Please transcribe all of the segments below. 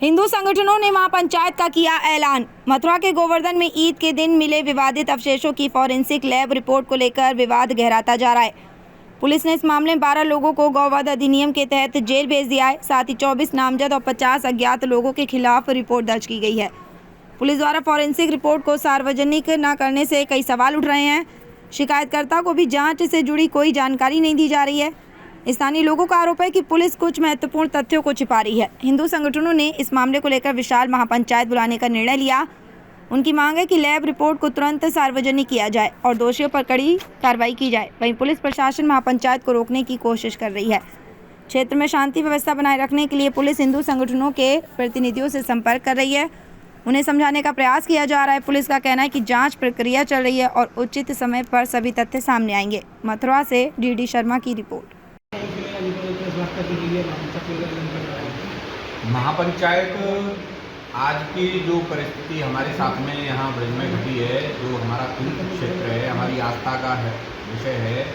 हिंदू संगठनों ने महापंचायत का किया ऐलान। मथुरा के गोवर्धन में ईद के दिन मिले विवादित अवशेषों की फॉरेंसिक लैब रिपोर्ट को लेकर विवाद गहराता जा रहा है। पुलिस ने इस मामले में 12 लोगों को गौवध अधिनियम के तहत जेल भेज दिया है। साथ ही 24 नामजद और 50 अज्ञात लोगों के खिलाफ रिपोर्ट दर्ज की गई है। पुलिस द्वारा फॉरेंसिक रिपोर्ट को सार्वजनिक न करने से कई सवाल उठ रहे हैं। शिकायतकर्ता को भी जांच से जुड़ी कोई जानकारी नहीं दी जा रही है। स्थानीय लोगों का आरोप है कि पुलिस कुछ महत्वपूर्ण तथ्यों को छिपा रही है। हिंदू संगठनों ने इस मामले को लेकर विशाल महापंचायत बुलाने का निर्णय लिया। उनकी मांग है कि लैब रिपोर्ट को तुरंत सार्वजनिक किया जाए और दोषियों पर कड़ी कार्रवाई की जाए। वहीं पुलिस प्रशासन महापंचायत को रोकने की कोशिश कर रही है। क्षेत्र में शांति व्यवस्था बनाए रखने के लिए पुलिस हिंदू संगठनों के प्रतिनिधियों से संपर्क कर रही है। उन्हें समझाने का प्रयास किया जा रहा है। पुलिस का कहना है कि जांच प्रक्रिया चल रही है और उचित समय पर सभी तथ्य सामने आएंगे। मथुरा से डीडी शर्मा की रिपोर्ट। महापंचायत आज की जो परिस्थिति हमारे साथ में यहाँ ब्रज में घटी है, जो हमारा तीर्थ क्षेत्र है, हमारी आस्था का विषय है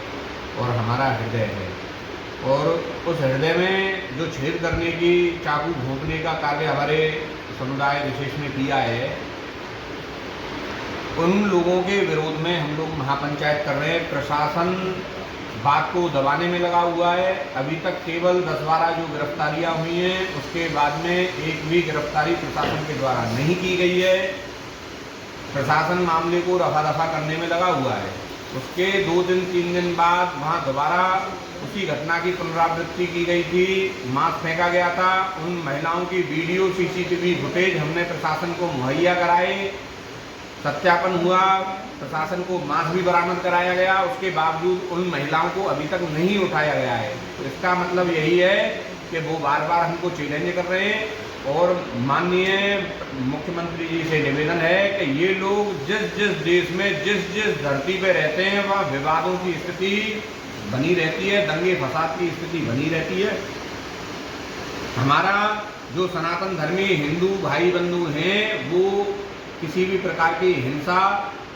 और हमारा हृदय है, और उस हृदय में जो छेद करने की, चाकू घोंपने का कार्य हमारे समुदाय विशेष में किया है, उन लोगों के विरोध में हम लोग महापंचायत कर रहे हैं। प्रशासन बात को दबाने में लगा हुआ है। अभी तक केवल 10-12 जो गिरफ्तारियां हुई हैं, उसके बाद में एक भी गिरफ्तारी प्रशासन के द्वारा नहीं की गई है। प्रशासन मामले को रफा दफा करने में लगा हुआ है। उसके 2 दिन 3 दिन बाद वहां दोबारा उसी घटना की पुनरावृत्ति की गई थी। मास्क फेंका गया था। उन महिलाओं की वीडियो CCTV फुटेज हमने प्रशासन को मुहैया कराए, सत्यापन हुआ, प्रशासन को मास्क भी बरामद कराया गया। उसके बावजूद उन महिलाओं को अभी तक नहीं उठाया गया है। तो इसका मतलब यही है कि वो बार बार हमको चैलेंज कर रहे हैं। और माननीय मुख्यमंत्री जी से निवेदन है कि ये लोग जिस जिस देश में जिस जिस धरती पे रहते हैं, वहाँ विवादों की स्थिति बनी रहती है, दंगे फसाद की स्थिति बनी रहती है। हमारा जो सनातन धर्मी हिंदू भाई बंधु हैं, वो किसी भी प्रकार की हिंसा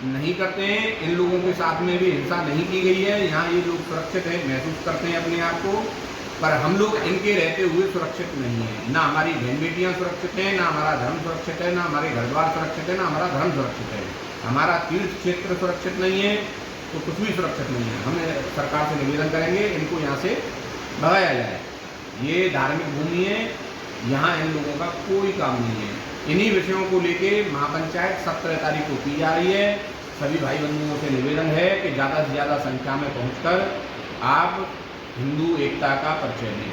नहीं करते हैं। इन लोगों के साथ में भी हिंसा नहीं की गई है। यहाँ ये लोग सुरक्षित है, महसूस करते हैं अपने आप को, पर हम लोग इनके रहते हुए सुरक्षित नहीं है। ना हमारी बहन बेटियाँ सुरक्षित हैं, ना हमारा धर्म सुरक्षित है, ना हमारे घर द्वार सुरक्षित है, ना हमारा धर्म सुरक्षित है। हमारा तीर्थ क्षेत्र सुरक्षित नहीं है, तो कुछ भी सुरक्षित नहीं है। हम सरकार से निवेदन करेंगे इनको यहाँ से भगाया जाए। ये धार्मिक भूमि है, यहाँ इन लोगों का कोई काम नहीं है। इन्हीं विषयों को लेके महापंचायत 17 तारीख को की जा रही है। सभी भाई बंधुओं से निवेदन है कि ज़्यादा से ज़्यादा संख्या में पहुंचकर आप हिंदू एकता का परिचय दें।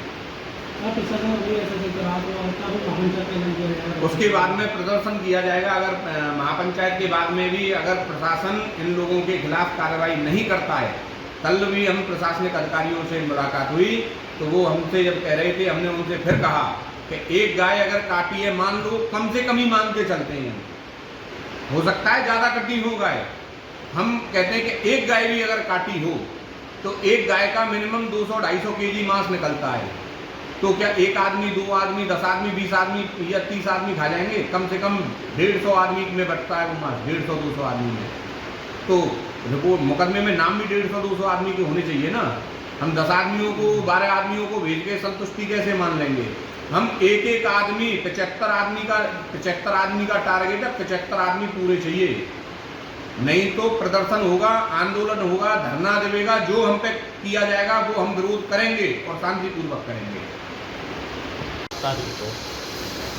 उसके बाद में प्रदर्शन किया जाएगा। अगर महापंचायत के बाद में भी अगर प्रशासन इन लोगों के खिलाफ कार्रवाई नहीं करता है, कल भी हम प्रशासनिक अधिकारियों से मुलाकात हुई तो वो हमसे जब कह रहे थे, हमने उनसे फिर कहा कि एक गाय अगर काटी है, मान लो कम से कम ही मान के चलते हैं, हो सकता है ज़्यादा कटी हो गाय। हम कहते हैं कि एक गाय भी अगर काटी हो तो एक गाय का मिनिमम 200-250 kg मांस निकलता है। तो क्या एक आदमी, 2 आदमी, 10 आदमी, 20 आदमी या 30 आदमी खा जाएंगे? कम से कम 150 आदमी में बचता है वो मांस, 150-200 आदमी में। तो रिपोर्ट मुकदमे में नाम भी 150-200 आदमी के होने चाहिए ना। हम 10 आदमियों को, 12 आदमियों को भेज के संतुष्टि कैसे मान लेंगे? हम एक आदमी, 75 आदमी का टारगेट है, 75 आदमी पूरे चाहिए। नहीं तो प्रदर्शन होगा, आंदोलन होगा, धरना देगा। जो हम पे किया जाएगा वो हम विरोध करेंगे और शांतिपूर्वक करेंगे।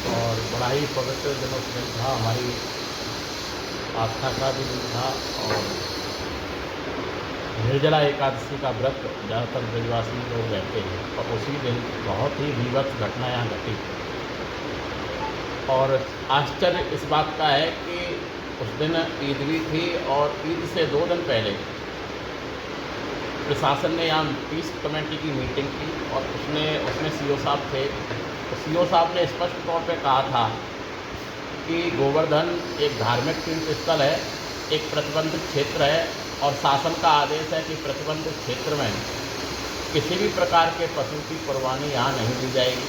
और बड़ा ही पवित्र दिन था, हमारी आस्था का भी दिन था। और निर्जला एकादशी का व्रत ज़्यादातर ब्रजवासी लोग रहते हैं, और उसी दिन बहुत ही विभत्स घटना यहाँ घटी। और आश्चर्य इस बात का है कि उस दिन ईद भी थी, और ईद से 2 दिन पहले प्रशासन ने यहाँ पीस कमेटी की मीटिंग की, और उसमें CO साहब थे। तो CO साहब ने स्पष्ट तौर पे कहा था कि गोवर्धन एक धार्मिक तीर्थ स्थल है, एक प्रतिबंधित क्षेत्र है, और शासन का आदेश है कि प्रतिबंधित क्षेत्र में किसी भी प्रकार के पशु की कुर्बानी यहाँ नहीं दी जाएगी।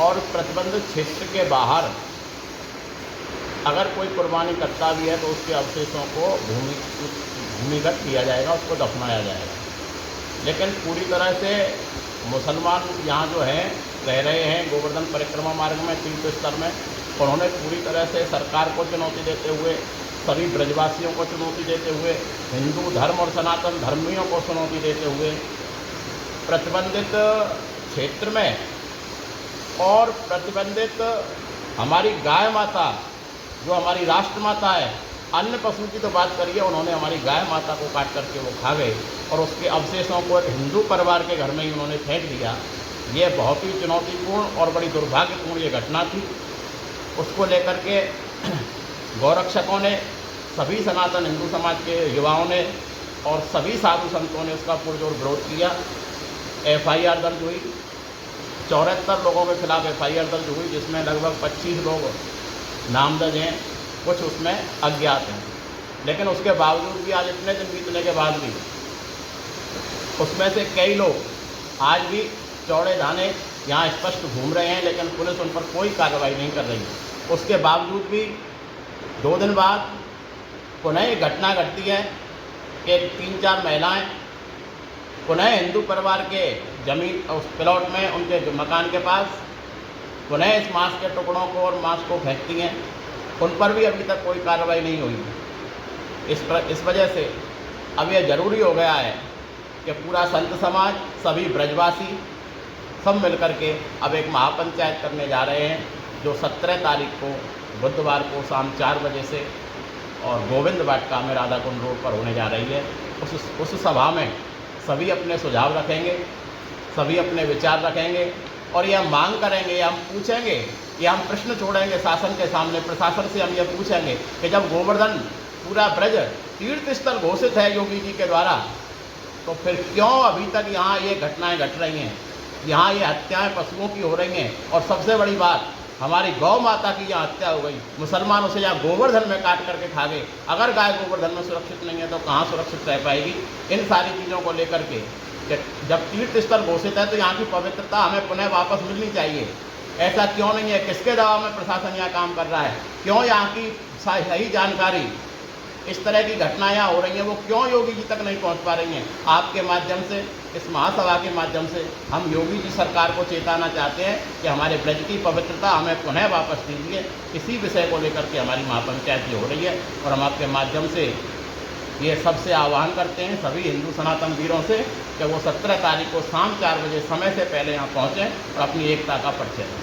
और प्रतिबंधित क्षेत्र के बाहर अगर कोई कुर्बानी करता भी है तो उसके अवशेषों को भूमिगत किया जाएगा, उसको दफनाया जाएगा। लेकिन पूरी तरह से मुसलमान यहाँ जो हैं रह रहे हैं गोवर्धन गोवर्धन परिक्रमा मार्ग में तीर्थ स्थल में उन्होंने पूरी तरह से सरकार को चुनौती देते हुए, सभी ब्रजवासियों को चुनौती देते हुए, हिंदू धर्म और सनातन धर्मियों को चुनौती देते हुए प्रतिबंधित क्षेत्र में और प्रतिबंधित हमारी गाय माता जो हमारी राष्ट्र माता है, अन्य पशु की तो बात करिए, उन्होंने हमारी गाय माता को काट करके वो खा गए और उसके अवशेषों को एक हिंदू परिवार के घर में ही उन्होंने फेंक दिया। ये बहुत ही चुनौतीपूर्ण और बड़ी दुर्भाग्यपूर्ण ये घटना थी। उसको लेकर के गौरक्षकों ने, सभी सनातन हिंदू समाज के युवाओं ने और सभी साधु संतों ने उसका पुरजोर विरोध किया। FIR दर्ज हुई, 74 लोगों के खिलाफ FIR दर्ज हुई, जिसमें लगभग 25 लोग नामजद हैं, कुछ उसमें अज्ञात हैं। लेकिन उसके बावजूद भी आज इतने दिन बीतने के बाद भी उसमें से कई लोग आज भी चौड़े धाने यहाँ स्पष्ट घूम रहे हैं, लेकिन पुलिस उन पर कोई कार्रवाई नहीं कर रही है। उसके बावजूद भी 2 दिन बाद पुनः एक घटना घटती है कि 3-4 महिलाएं पुनः हिंदू परिवार के जमीन उस प्लॉट में उनके मकान के पास पुनः इस मांस के टुकड़ों को और मांस को फेंकती हैं। उन पर भी अभी तक कोई कार्रवाई नहीं हुई। इस वजह से अब यह ज़रूरी हो गया है कि पूरा संत समाज, सभी ब्रजवासी सब मिलकर के अब एक महापंचायत करने जा रहे हैं, जो 17 तारीख को बुधवार को शाम 4 बजे से और गोविंद वाटिका में राधा कुंड रोड पर होने जा रही है। उस सभा में सभी अपने सुझाव रखेंगे, सभी अपने विचार रखेंगे और ये हम मांग करेंगे, ये हम पूछेंगे, ये हम प्रश्न छोड़ेंगे शासन के सामने, प्रशासन से हम ये पूछेंगे कि जब गोवर्धन पूरा ब्रज तीर्थ स्थल घोषित है योगी जी के द्वारा, तो फिर क्यों अभी तक यहाँ ये घटनाएं घट रही हैं, यहाँ ये हत्याएं पशुओं की हो रही हैं। और सबसे बड़ी बात, हमारी गौ माता की यहाँ हत्या हो गई, मुसलमान उसे यहाँ गोवर्धन में काट करके खा गए। अगर गाय गोवर्धन में सुरक्षित नहीं है तो कहाँ सुरक्षित रह पाएगी। इन सारी चीज़ों को लेकर के जब तीर्थ स्थल घोषित है तो यहाँ की पवित्रता हमें पुनः वापस मिलनी चाहिए। ऐसा क्यों नहीं है? किसके दबाव में प्रशासन यहाँ काम कर रहा है? क्यों यहाँ की सही जानकारी, इस तरह की घटनाएं यहाँ हो रही हैं, वो क्यों योगी जी तक नहीं पहुँच पा रही हैं? आपके माध्यम से, इस महासभा के माध्यम से हम योगी जी सरकार को चेताना चाहते हैं कि हमारे ब्रज की पवित्रता हमें पुनः वापस दीजिए। इसी विषय को लेकर के हमारी महापंचायत ये हो रही है और हम आपके माध्यम से ये सबसे आह्वान करते हैं सभी हिंदू सनातन वीरों से कि वो 17 तारीख को शाम 4 बजे समय से पहले यहाँ पहुँचें और अपनी एकता का परिचय दें।